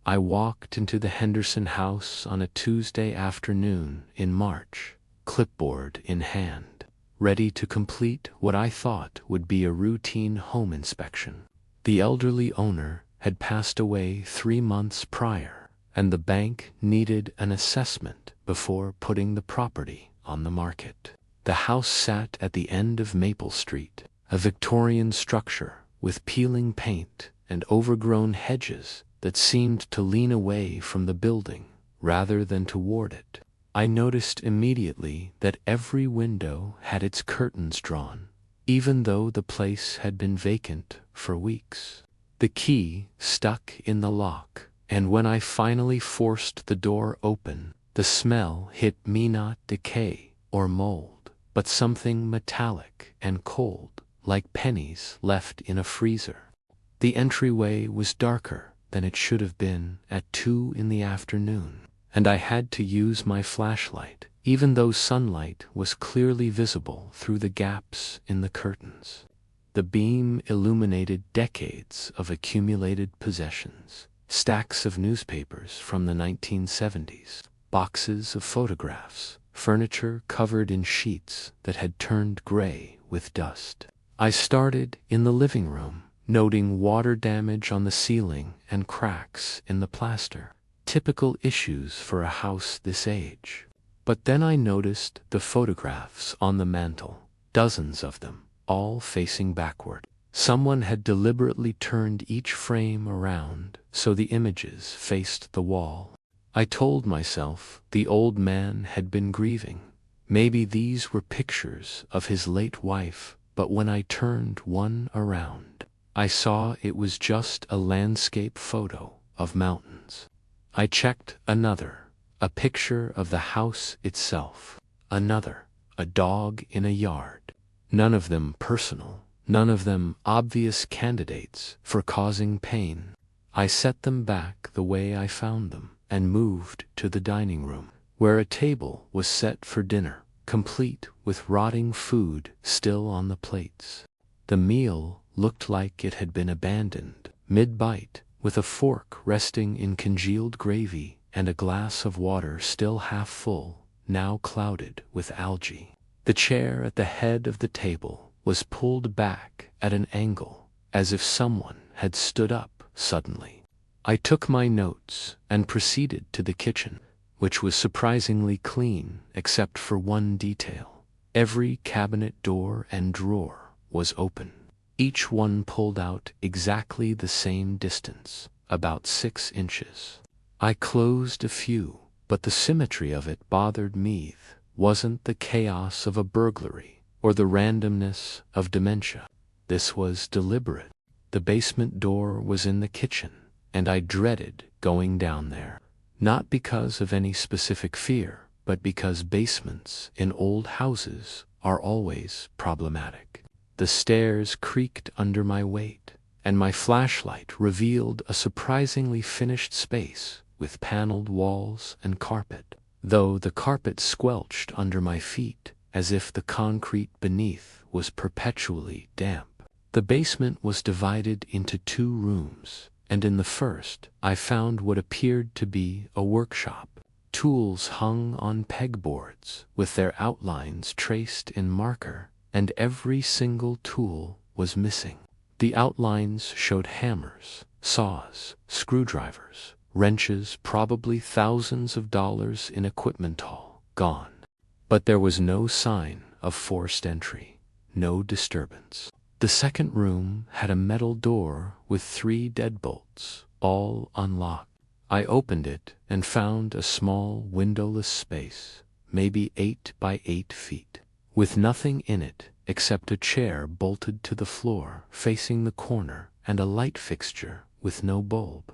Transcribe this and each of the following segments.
I walked into the Henderson house on a Tuesday afternoon in March, clipboard in hand, ready to complete what I thought would be a routine home inspection. The elderly owner had passed away 3 months prior, and the bank needed an assessment before putting the property on the market. The house sat at the end of Maple Street, a Victorian structure with peeling paint and overgrown hedges that seemed to lean away from the building rather than toward it. I noticed immediately that every window had its curtains drawn, even though the place had been vacant for weeks. The key stuck in the lock, and when I finally forced the door open, the smell hit me, not decay or mold, but something metallic and cold, like pennies left in a freezer. The entryway was darker than it should have been at 2 in the afternoon, and I had to use my flashlight, even though sunlight was clearly visible through the gaps in the curtains. The beam illuminated decades of accumulated possessions, stacks of newspapers from the 1970s, boxes of photographs, furniture covered in sheets that had turned gray with dust. I started in the living room, noting water damage on the ceiling and cracks in the plaster, typical issues for a house this age. But then I noticed the photographs on the mantel, dozens of them, all facing backward. Someone had deliberately turned each frame around so the images faced the wall. I told myself the old man had been grieving. Maybe these were pictures of his late wife, but when I turned one around, I saw it was just a landscape photo of mountains. I checked another, a picture of the house itself. Another, a dog in a yard. None of them personal, none of them obvious candidates for causing pain. I set them back the way I found them and moved to the dining room, where a table was set for dinner, complete with rotting food still on the plates. The meal looked like it had been abandoned mid-bite, with a fork resting in congealed gravy and a glass of water still half full, now clouded with algae. The chair at the head of the table was pulled back at an angle, as if someone had stood up suddenly. I took my notes and proceeded to the kitchen, which was surprisingly clean except for one detail. Every cabinet door and drawer was open, each one pulled out exactly the same distance, about 6 inches. I closed a few, but the symmetry of it bothered me. Wasn't the chaos of a burglary or the randomness of dementia. This was deliberate. The basement door was in the kitchen, and I dreaded going down there. Not because of any specific fear, but because basements in old houses are always problematic. The stairs creaked under my weight, and my flashlight revealed a surprisingly finished space with paneled walls and carpet, though the carpet squelched under my feet as if the concrete beneath was perpetually damp. The basement was divided into 2 rooms, and in the first I found what appeared to be a workshop. Tools hung on pegboards with their outlines traced in marker, and every single tool was missing. The outlines showed hammers, saws, screwdrivers, wrenches, probably thousands of dollars in equipment, all gone. But there was no sign of forced entry, no disturbance. The second room had a metal door with 3 deadbolts, all unlocked. I opened it and found a small windowless space, maybe 8 by 8 feet, with nothing in it except a chair bolted to the floor facing the corner and a light fixture with no bulb.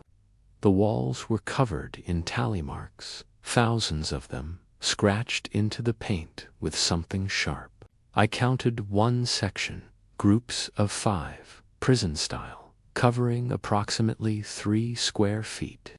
The walls were covered in tally marks, thousands of them, scratched into the paint with something sharp. I counted one section, groups of 5, prison style, covering approximately 3 square feet.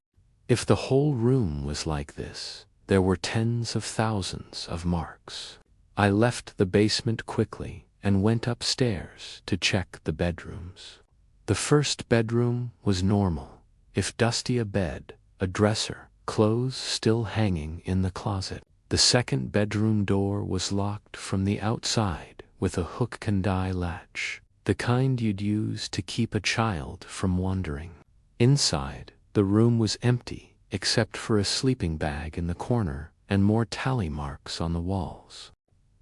If the whole room was like this, there were tens of thousands of marks. I left the basement quickly and went upstairs to check the bedrooms. The first bedroom was normal, if dusty a bed, a dresser, clothes still hanging in the closet. The second bedroom door was locked from the outside with a hook-and-eye latch, the kind you'd use to keep a child from wandering. Inside, the room was empty, except for a sleeping bag in the corner and more tally marks on the walls.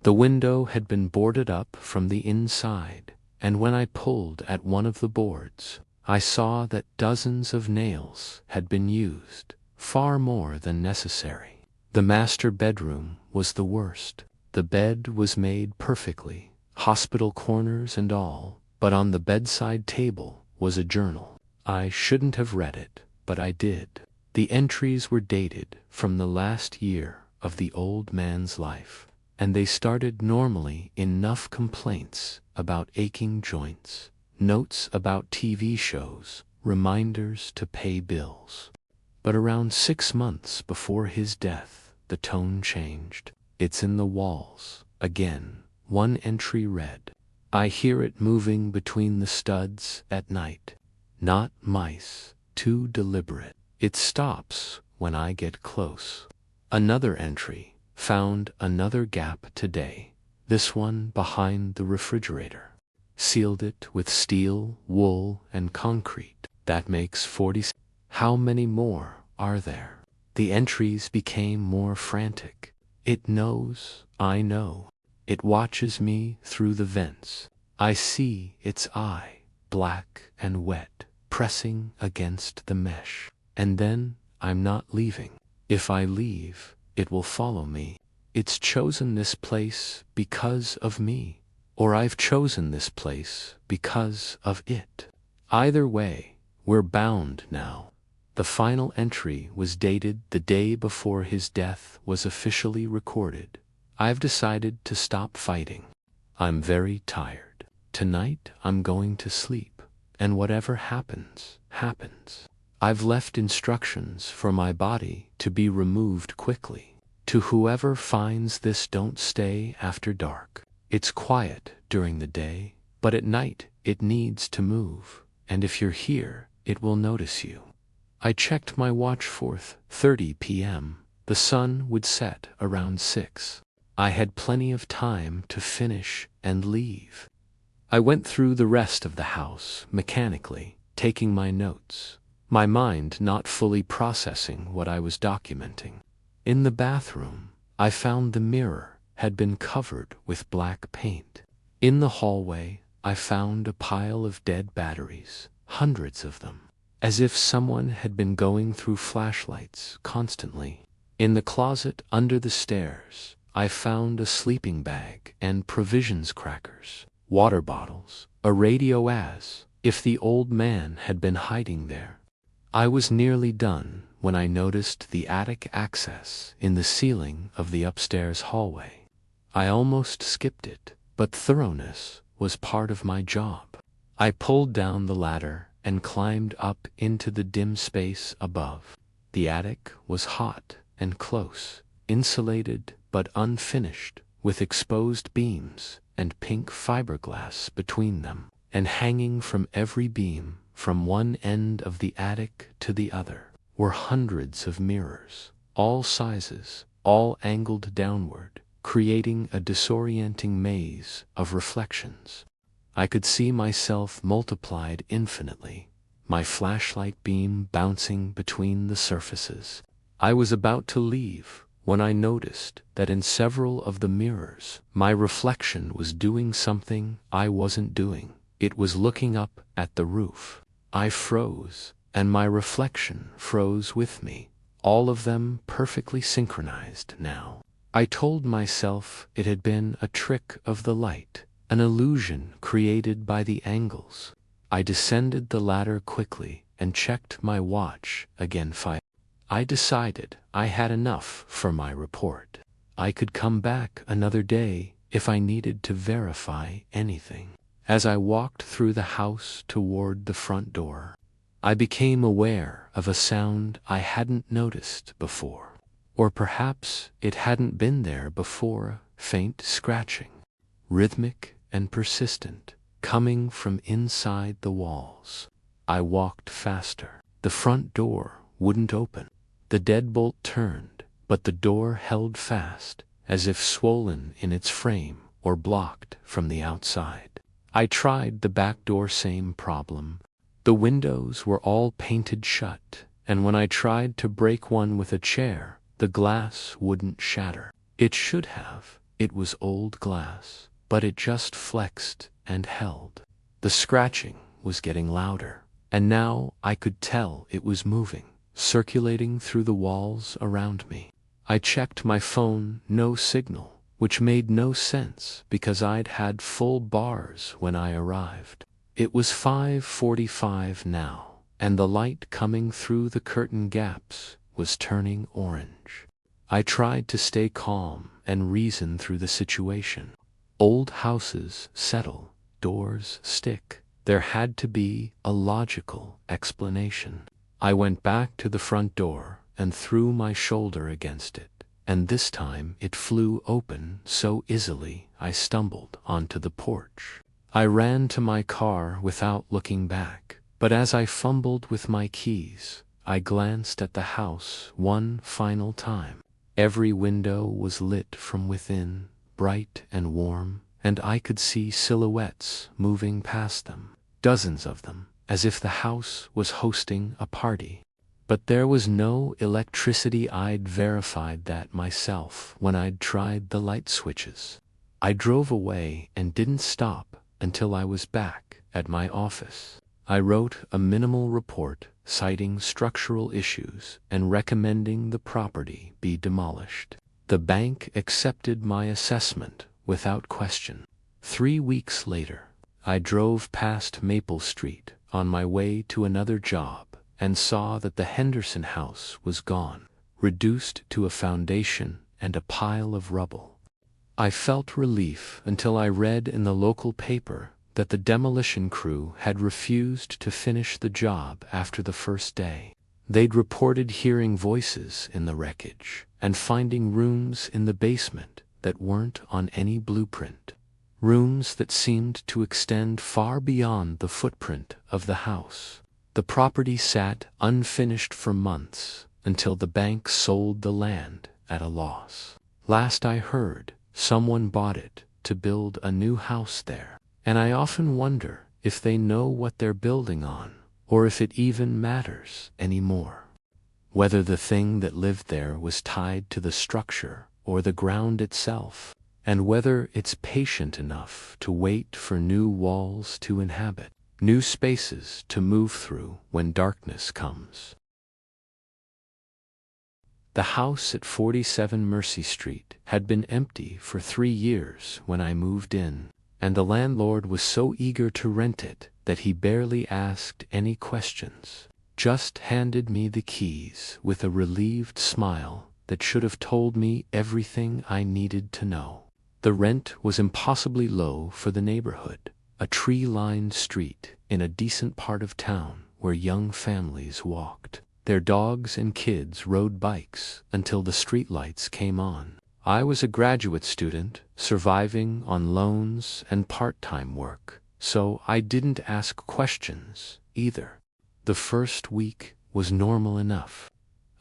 The window had been boarded up from the inside, and when I pulled at one of the boards, I saw that dozens of nails had been used, far more than necessary. The master bedroom was the worst. The bed was made perfectly, hospital corners and all, but on the bedside table was a journal. I shouldn't have read it, but I did. The entries were dated from the last year of the old man's life, and they started normally enough: complaints about aching joints, notes about TV shows, reminders to pay bills. But around 6 months before his death, the tone changed. "It's in the walls again." One entry read, "I hear it moving between the studs at night. Not mice, too deliberate. It stops when I get close." Another entry found another gap today, this one behind the refrigerator. "Sealed it with steel, wool, and concrete. That makes 40. How many more are there?" The entries became more frantic. "It knows I know. It watches me through the vents. I see its eye, black and wet, pressing against the mesh. And then I'm not leaving. If I leave, it will follow me. It's chosen this place because of me, or I've chosen this place because of it. Either way, we're bound now." The final entry was dated the day before his death was officially recorded. "I've decided to stop fighting. I'm very tired. Tonight I'm going to sleep, and whatever happens, happens. I've left instructions for my body to be removed quickly. To whoever finds this, don't stay after dark. It's quiet during the day, but at night it needs to move, and if you're here, it will notice you." I checked my watch for 30 p.m. The sun would set around 6. I had plenty of time to finish and leave. I went through the rest of the house mechanically, taking my notes, my mind not fully processing what I was documenting. In the bathroom, I found the mirror had been covered with black paint. In the hallway, I found a pile of dead batteries, hundreds of them, as if someone had been going through flashlights constantly. In the closet under the stairs, I found a sleeping bag and provisions crackers, water bottles, a radio, as if the old man had been hiding there. I was nearly done when I noticed the attic access in the ceiling of the upstairs hallway. I almost skipped it, but thoroughness was part of my job. I pulled down the ladder and climbed up into the dim space above. The attic was hot and close, insulated but unfinished, with exposed beams and pink fiberglass between them, and hanging from every beam, from one end of the attic to the other, were hundreds of mirrors, all sizes, all angled downward, creating a disorienting maze of reflections. I could see myself multiplied infinitely, my flashlight beam bouncing between the surfaces. I was about to leave when I noticed that in several of the mirrors, my reflection was doing something I wasn't doing. It was looking up at the roof. I froze, and my reflection froze with me, all of them perfectly synchronized now. I told myself it had been a trick of the light, an illusion created by the angles. I descended the ladder quickly and checked my watch again. I decided I had enough for my report. I could come back another day if I needed to verify anything. As I walked through the house toward the front door, I became aware of a sound I hadn't noticed before. Or perhaps it hadn't been there before: faint scratching, rhythmic and persistent, coming from inside the walls. I walked faster. The front door wouldn't open. The deadbolt turned, but the door held fast, as if swollen in its frame or blocked from the outside. I tried the back door, same problem. The windows were all painted shut, and when I tried to break one with a chair, the glass wouldn't shatter. It should have. It was old glass, but it just flexed and held. The scratching was getting louder, and now I could tell it was moving, circulating through the walls around me. I checked my phone, no signal, which made no sense because I'd had full bars when I arrived. It was 5:45 now, and the light coming through the curtain gaps was turning orange. I tried to stay calm and reason through the situation. Old houses settle, doors stick. There had to be a logical explanation. I went back to the front door and threw my shoulder against it, and this time it flew open so easily I stumbled onto the porch. I ran to my car without looking back, but as I fumbled with my keys, I glanced at the house one final time. Every window was lit from within, bright and warm, and I could see silhouettes moving past them, dozens of them, as if the house was hosting a party. But there was no electricity. I'd verified that myself when I'd tried the light switches. I drove away and didn't stop until I was back at my office. I wrote a minimal report citing structural issues and recommending the property be demolished. The bank accepted my assessment without question. 3 weeks later, I drove past Maple Street on my way to another job and saw that the Henderson house was gone, reduced to a foundation and a pile of rubble. I felt relief until I read in the local paper that the demolition crew had refused to finish the job after the first day. They'd reported hearing voices in the wreckage and finding rooms in the basement that weren't on any blueprint, rooms that seemed to extend far beyond the footprint of the house. The property sat unfinished for months until the bank sold the land at a loss. Last I heard, someone bought it to build a new house there. And I often wonder if they know what they're building on, or if it even matters anymore. Whether the thing that lived there was tied to the structure or the ground itself, and whether it's patient enough to wait for new walls to inhabit, new spaces to move through when darkness comes. The house at 47 Mercy Street had been empty for 3 years when I moved in, and the landlord was so eager to rent it that he barely asked any questions, just handed me the keys with a relieved smile that should have told me everything I needed to know. The rent was impossibly low for the neighborhood, a tree-lined street in a decent part of town where young families walked. Their dogs and kids rode bikes until the streetlights came on. I was a graduate student, surviving on loans and part-time work, so I didn't ask questions either. The first week was normal enough.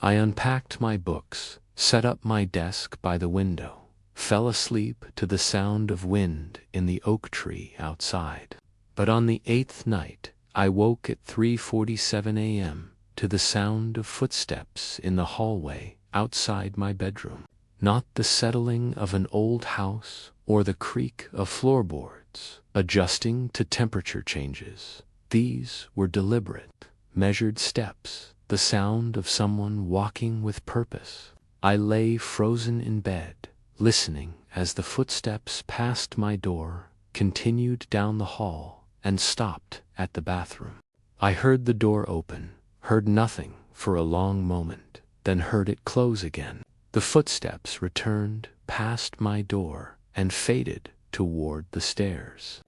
I unpacked my books, set up my desk by the window, fell asleep to the sound of wind in the oak tree outside. But on the 8th night, I woke at 3:47 a.m. to the sound of footsteps in the hallway outside my bedroom. Not the settling of an old house or the creak of floorboards adjusting to temperature changes. These were deliberate, measured steps, the sound of someone walking with purpose. I lay frozen in bed, listening as the footsteps passed my door, continued down the hall, and stopped at the bathroom. I heard the door open, heard nothing for a long moment, then heard it close again. The footsteps returned past my door and faded toward the stairs.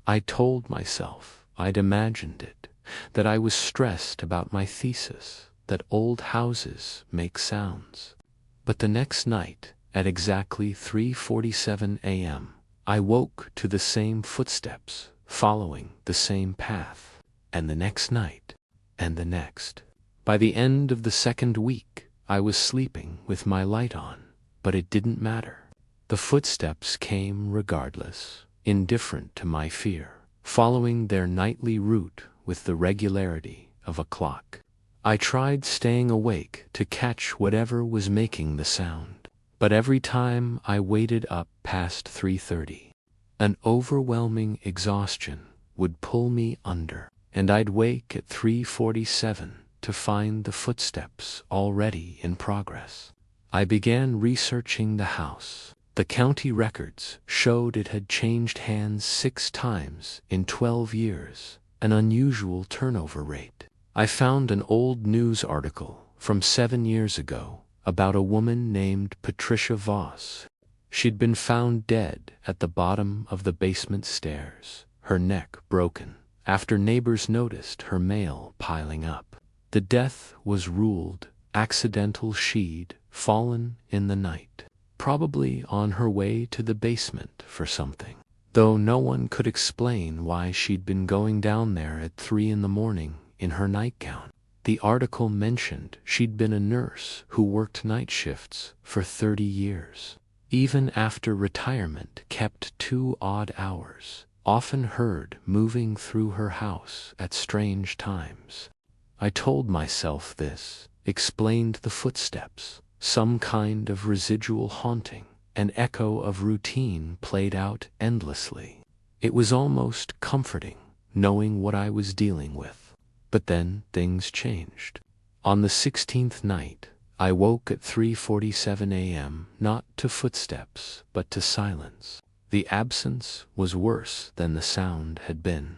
I told myself I'd imagined it, that I was stressed about my thesis, that old houses make sounds. But the next night, at exactly 3:47 a.m., I woke to the same footsteps, following the same path, and the next night, and the next. By the end of the second week, I was sleeping with my light on, but it didn't matter. The footsteps came regardless, indifferent to my fear, following their nightly route with the regularity of a clock. I tried staying awake to catch whatever was making the sound, but every time I waited up past 3:30, an overwhelming exhaustion would pull me under, and I'd wake at 3:47 to find the footsteps already in progress. I began researching the house. The county records showed it had changed hands 6 times in 12 years, an unusual turnover rate. I found an old news article from 7 years ago about a woman named Patricia Voss. She'd been found dead at the bottom of the basement stairs, her neck broken, after neighbors noticed her mail piling up. The death was ruled accidental. She'd fallen in the night, probably on her way to the basement for something, though no one could explain why she'd been going down there at 3 in the morning in her nightgown. The article mentioned she'd been a nurse who worked night shifts for 30 years. Even after retirement, kept 2 odd hours, often heard moving through her house at strange times. I told myself this explained the footsteps, some kind of residual haunting, an echo of routine played out endlessly. It was almost comforting, knowing what I was dealing with. But then things changed. On the 16th night, I woke at 3:47 a.m., not to footsteps, but to silence. The absence was worse than the sound had been.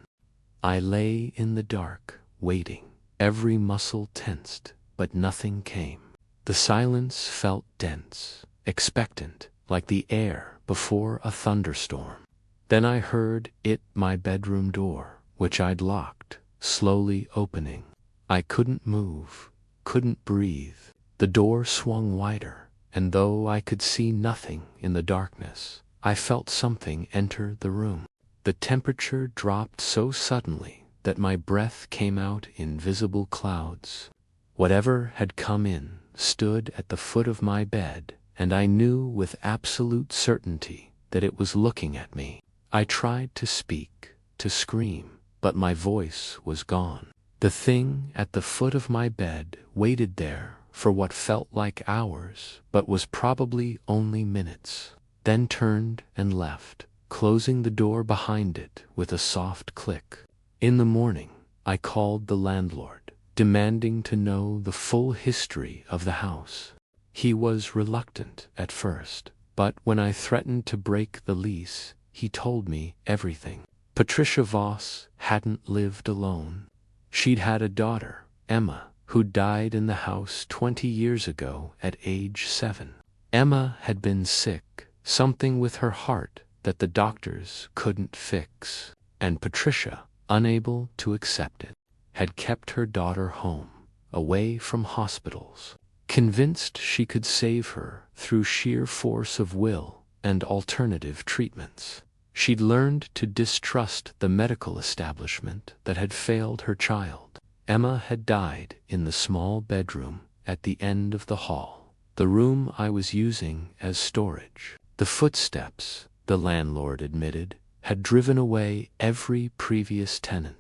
I lay in the dark, waiting, every muscle tensed, but nothing came. The silence felt dense, expectant, like the air before a thunderstorm. Then I heard my bedroom door, which I'd locked, slowly opening. I couldn't move, couldn't breathe. The door swung wider, and though I could see nothing in the darkness, I felt something enter the room. The temperature dropped so suddenly that my breath came out in visible clouds. Whatever had come in stood at the foot of my bed, and I knew with absolute certainty that it was looking at me. I tried to speak, to scream, but my voice was gone. The thing at the foot of my bed waited there for what felt like hours, but was probably only minutes, then turned and left, closing the door behind it with a soft click. In the morning, I called the landlord, demanding to know the full history of the house. He was reluctant at first, but when I threatened to break the lease, he told me everything. Patricia Voss hadn't lived alone. She'd had a daughter, Emma, who died in the house 20 years ago at age 7. Emma had been sick, something with her heart that the doctors couldn't fix, and Patricia, unable to accept it, had kept her daughter home, away from hospitals, convinced she could save her through sheer force of will and alternative treatments. She'd learned to distrust the medical establishment that had failed her child. Emma had died in the small bedroom at the end of the hall, the room I was using as storage. The footsteps, the landlord admitted, had driven away every previous tenant.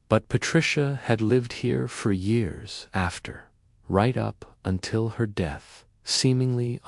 But Patricia had lived here for years after, right up until her death, seemingly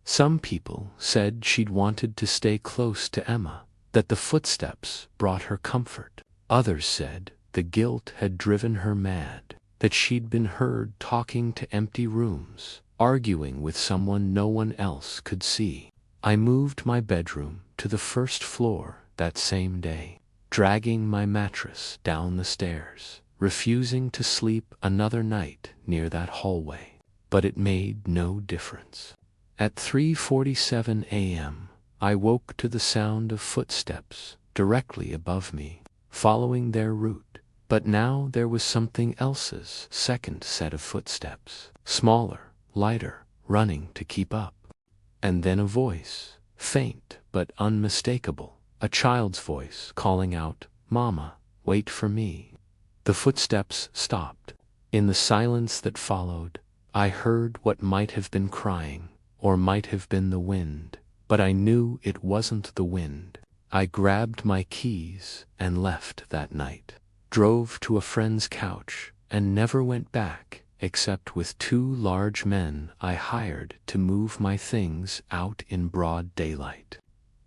Some people said she'd wanted to stay close to Emma, that the footsteps brought her comfort. Others said the guilt had driven her mad, that she'd been heard talking to empty rooms, arguing with someone no one else could see. I moved my bedroom to the first floor that same day, dragging my mattress down the stairs, refusing to sleep another night near that hallway. But it made no difference. At 3:47 a.m., I woke to the sound of footsteps directly above me, following their route. But now there was something else's second set of footsteps, smaller, lighter, running to keep up. And then a voice, faint but unmistakable, a child's voice calling out, "Mama, wait for me." The footsteps stopped. In the silence that followed, I heard what might have been crying, or might have been the wind, but I knew it wasn't the wind. I grabbed my keys and left that night, drove to a friend's couch, and never went back, except with 2 large men I hired to move my things out in broad daylight.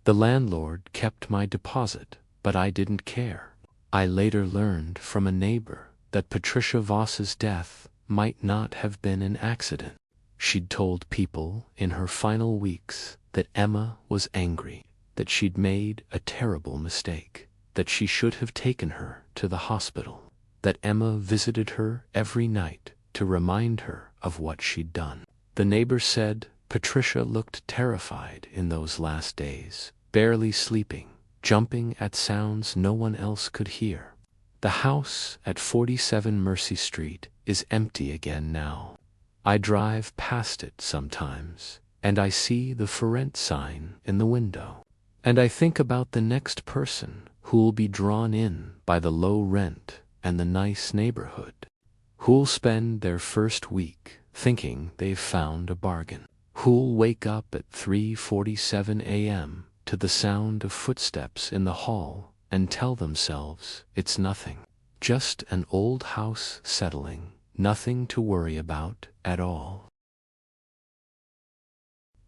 The landlord kept my deposit, but I didn't care. I later learned from a neighbor that Patricia Voss's death might not have been an accident. She'd told people in her final weeks that Emma was angry, that she'd made a terrible mistake, that she should have taken her to the hospital, that Emma visited her every night to remind her of what she'd done. The neighbor said Patricia looked terrified in those last days, barely sleeping, jumping at sounds no one else could hear. The house at 47 Mercy Street is empty again now. I drive past it sometimes, and I see the for rent sign in the window. And I think about the next person who'll be drawn in by the low rent and the nice neighborhood, who'll spend their first week thinking they've found a bargain, who'll wake up at 3:47 a.m. to the sound of footsteps in the hall and tell themselves it's nothing, just an old house settling, nothing to worry about at all.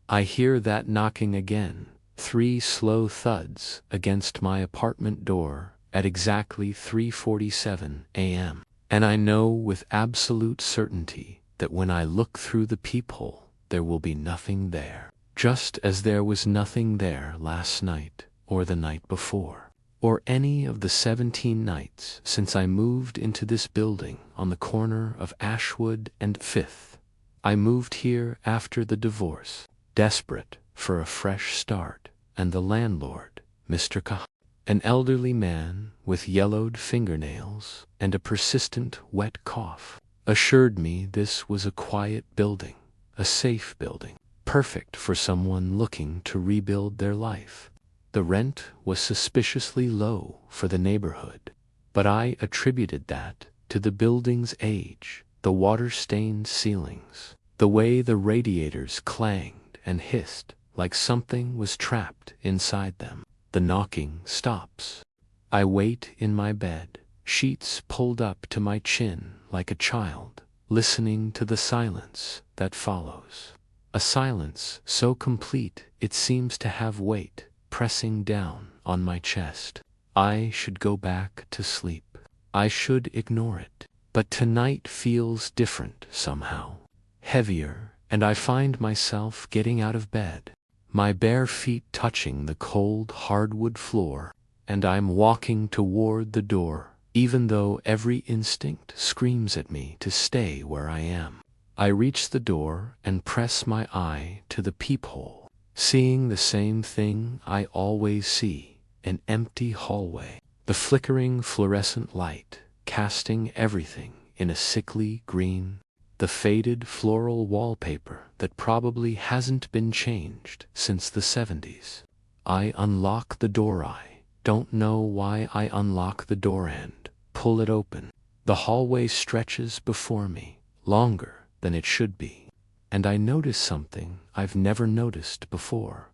I hear that knocking again, 3 slow thuds against my apartment door at exactly 3:47 a.m. And I know with absolute certainty that when I look through the peephole, there will be nothing there, just as there was nothing there last night or the night before, or any of the 17 nights since I moved into this building on the corner of Ashwood and 5th. I moved here after the divorce, desperate for a fresh start, and the landlord, Mr. Cahan, an elderly man with yellowed fingernails and a persistent wet cough, assured me this was a quiet building, a safe building, perfect for someone looking to rebuild their life. The rent was suspiciously low for the neighborhood, but I attributed that to the building's age, the water-stained ceilings, the way the radiators clanged and hissed like something was trapped inside them. The knocking stops. I wait in my bed, sheets pulled up to my chin like a child, listening to the silence that follows. A silence so complete it seems to have weight pressing down on my chest. I should go back to sleep. I should ignore it. But tonight feels different somehow, heavier, and I find myself getting out of bed, my bare feet touching the cold hardwood floor, and I'm walking toward the door, even though every instinct screams at me to stay where I am. I reach the door and press my eye to the peephole, seeing the same thing I always see, an empty hallway, the flickering fluorescent light casting everything in a sickly green, the faded floral wallpaper that probably hasn't been changed since the 70s. I unlock the door. I don't know why I unlock the door and pull it open. The hallway stretches before me, longer than it should be, and I notice something I've never noticed before.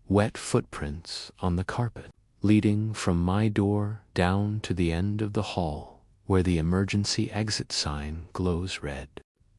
Wet footprints on the carpet, leading from my door down to the end of the hall, where the emergency exit sign glows red.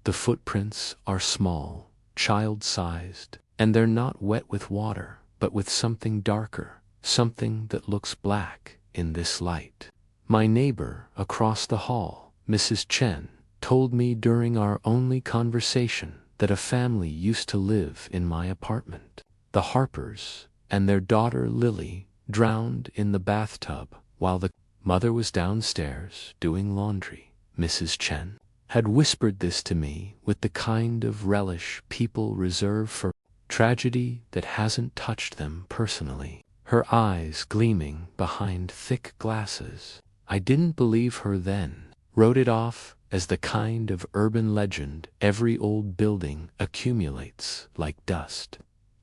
The footprints are small, child-sized, and they're not wet with water, but with something darker, something that looks black in this light. My neighbor across the hall, Mrs. Chen, told me during our only conversation that a family used to live in my apartment. The Harpers and their daughter Lily drowned in the bathtub while the mother was downstairs doing laundry. Mrs. Chen had whispered this to me with the kind of relish people reserve for tragedy that hasn't touched them personally, her eyes gleaming behind thick glasses. I didn't believe her then, wrote it off as the kind of urban legend every old building accumulates like dust.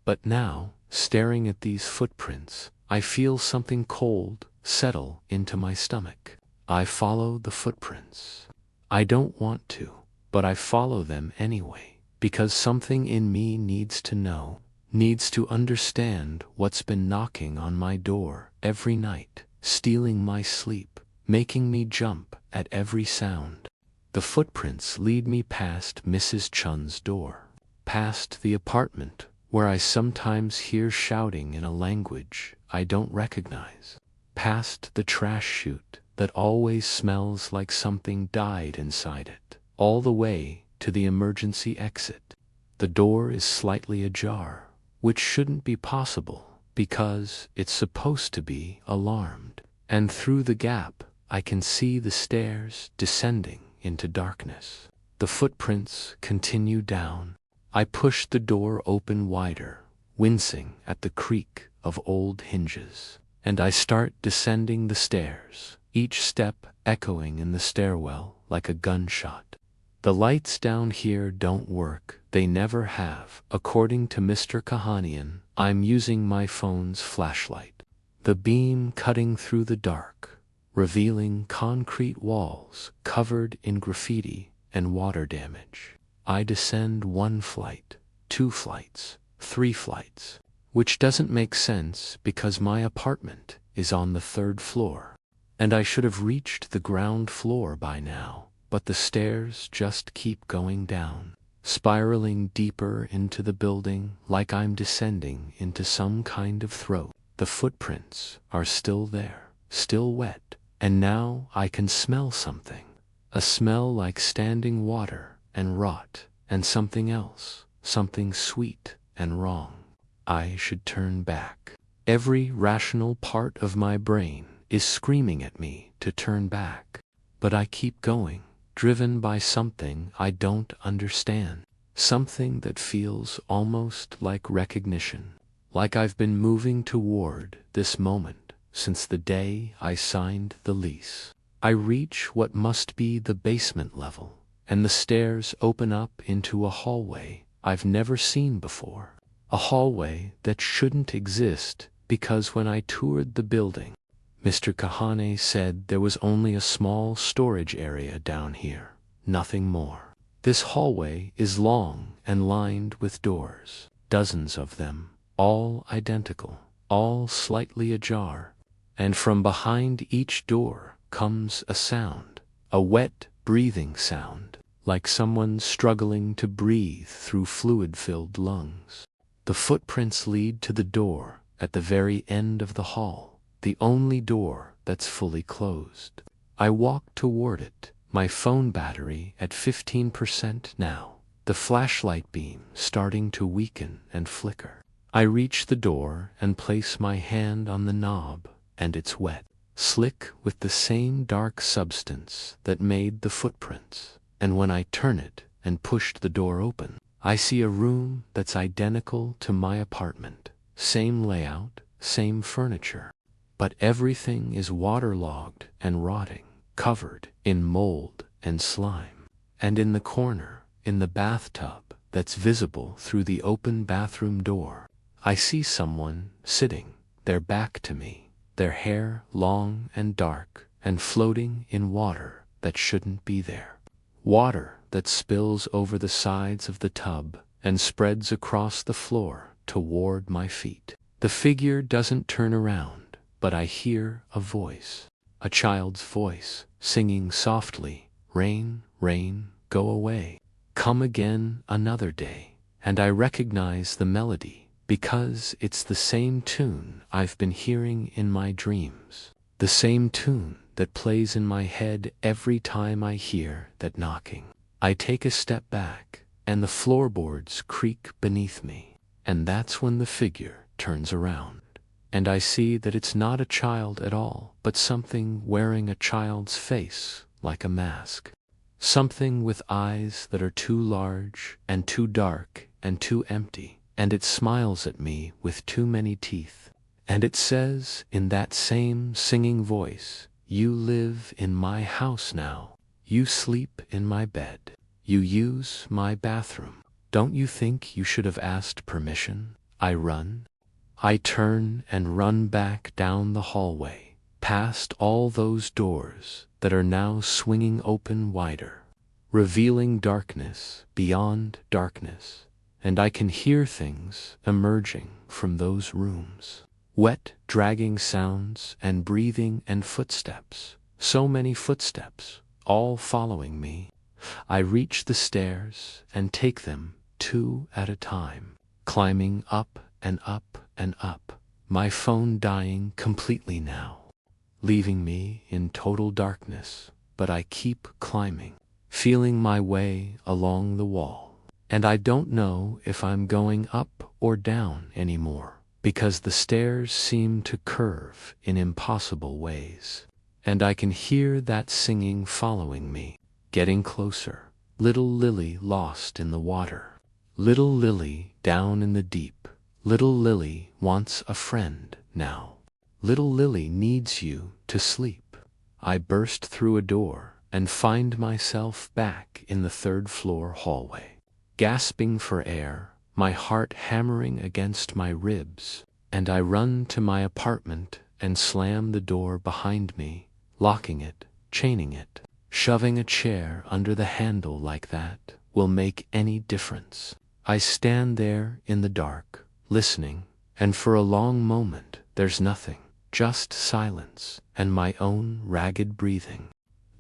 But now, staring at these footprints, I feel something cold settle into my stomach. I follow the footprints. I don't want to, but I follow them anyway, because something in me needs to know, needs to understand what's been knocking on my door every night, stealing my sleep, making me jump at every sound. The footprints lead me past Mrs. Chun's door, past the apartment where I sometimes hear shouting in a language I don't recognize, past the trash chute that always smells like something died inside it, all the way to the emergency exit. The door is slightly ajar, which shouldn't be possible because it's supposed to be alarmed, and through the gap I can see the stairs descending into darkness. The footprints continue down. I push the door open wider, wincing at the creak of old hinges, and I start descending the stairs, each step echoing in the stairwell like a gunshot. The lights down here don't work, they never have. According to Mr. Kahanian, I'm using my phone's flashlight. The beam cutting through the dark, revealing concrete walls covered in graffiti and water damage. I descend 1 flight, 2 flights, 3 flights, which doesn't make sense because my apartment is on the 3rd floor, and I should have reached the ground floor by now, but the stairs just keep going down, spiraling deeper into the building like I'm descending into some kind of throat. The footprints are still there, still wet, and now I can smell something, a smell like standing water and rot, and something else, something sweet and wrong. I should turn back. Every rational part of my brain is screaming at me to turn back, but I keep going, driven by something I don't understand, something that feels almost like recognition, like I've been moving toward this moment since the day I signed the lease. I reach what must be the basement level, and the stairs open up into a hallway I've never seen before. A hallway that shouldn't exist because when I toured the building, Mr. Kahane said there was only a small storage area down here, nothing more. This hallway is long and lined with doors, dozens of them, all identical, all slightly ajar, and from behind each door comes a sound, a wet, breathing sound, like someone struggling to breathe through fluid-filled lungs. The footprints lead to the door at the very end of the hall, the only door that's fully closed. I walk toward it, my phone battery at 15% now, the flashlight beam starting to weaken and flicker. I reach the door and place my hand on the knob, and it's wet, slick with the same dark substance that made the footprints. And when I turn it and push the door open, I see a room that's identical to my apartment, same layout, same furniture, but everything is waterlogged and rotting, covered in mold and slime. And in the corner, in the bathtub that's visible through the open bathroom door, I see someone sitting, their back to me, their hair long and dark and floating in water that shouldn't be there. Water that spills over the sides of the tub and spreads across the floor toward my feet. The figure doesn't turn around, but I hear a voice, a child's voice, singing softly, "Rain, rain, go away. Come again another day." And I recognize the melody because it's the same tune I've been hearing in my dreams, the same tune that plays in my head every time I hear that knocking. I take a step back, and the floorboards creak beneath me, and that's when the figure turns around, and I see that it's not a child at all, but something wearing a child's face like a mask, something with eyes that are too large and too dark and too empty, and it smiles at me with too many teeth, and it says in that same singing voice, "You live in my house now. You sleep in my bed. You use my bathroom. Don't you think you should have asked permission?" I run. I turn and run back down the hallway, past all those doors, that are now swinging open wider, revealing darkness beyond darkness, and I can hear things emerging from those rooms. Wet, dragging sounds and breathing and footsteps, so many footsteps, all following me. I reach the stairs and take them 2 at a time, climbing up and up and up, my phone dying completely now, leaving me in total darkness, but I keep climbing, feeling my way along the wall. And I don't know if I'm going up or down anymore, because the stairs seem to curve in impossible ways. And I can hear that singing following me, getting closer. Little Lily lost in the water. Little Lily down in the deep. Little Lily wants a friend now. Little Lily needs you to sleep. I burst through a door and find myself back in the 3rd floor hallway, gasping for air, my heart hammering against my ribs, and I run to my apartment and slam the door behind me, locking it, chaining it. Shoving a chair under the handle like that will make any difference. I stand there in the dark, listening, and for a long moment there's nothing, just silence and my own ragged breathing.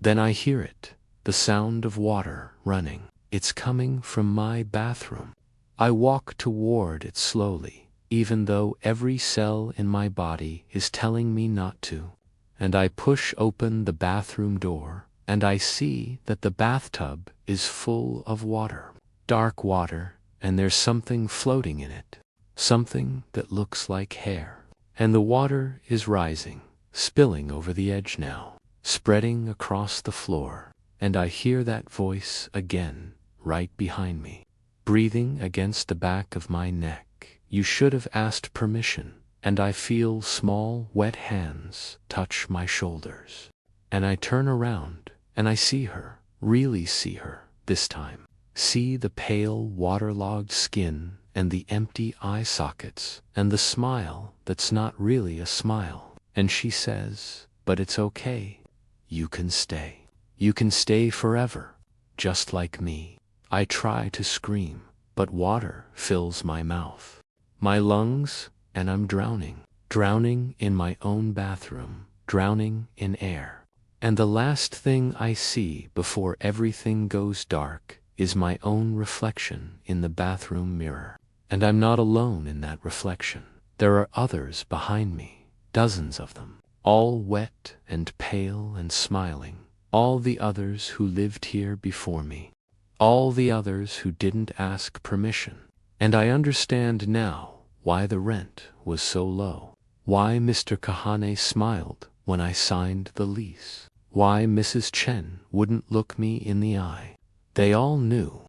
Then I hear it, the sound of water running. It's coming from my bathroom. I walk toward it slowly, even though every cell in my body is telling me not to, and I push open the bathroom door, and I see that the bathtub is full of water, dark water, and there's something floating in it, something that looks like hair. And the water is rising, spilling over the edge now, spreading across the floor, and I hear that voice again, right behind me, breathing against the back of my neck. You should have asked permission, and I feel small, wet hands touch my shoulders. And I turn around, and I see her, really see her, this time. See the pale, waterlogged skin, and the empty eye sockets, and the smile that's not really a smile. And she says, "But it's okay. You can stay. You can stay forever, just like me." I try to scream, but water fills my mouth, my lungs, and I'm drowning. Drowning in my own bathroom, drowning in air. And the last thing I see before everything goes dark is my own reflection in the bathroom mirror. And I'm not alone in that reflection. There are others behind me, dozens of them, all wet and pale and smiling. All the others who lived here before me. All the others who didn't ask permission. And I understand now why the rent was so low. Why Mr. Kahane smiled when I signed the lease. Why Mrs. Chen wouldn't look me in the eye. They all knew.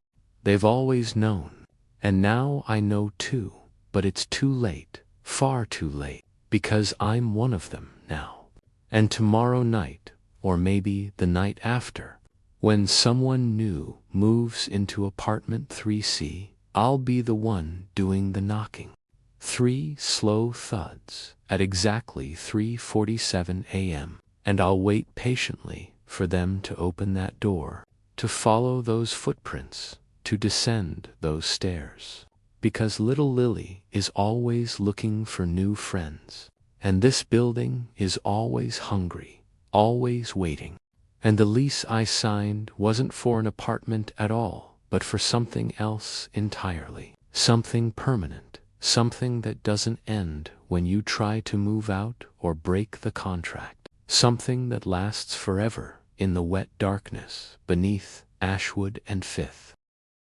They've always known. And now I know too, but it's too late, far too late, because I'm one of them now. And tomorrow night, or maybe the night after, when someone new moves into apartment 3C, I'll be the one doing the knocking. 3 slow thuds at exactly 3:47 a.m. And I'll wait patiently for them to open that door, to follow those footprints, to descend those stairs. Because little Lily is always looking for new friends, and this building is always hungry, always waiting. And the lease I signed wasn't for an apartment at all, but for something else entirely. Something permanent, something that doesn't end when you try to move out or break the contract. Something that lasts forever in the wet darkness beneath Ashwood and Fifth.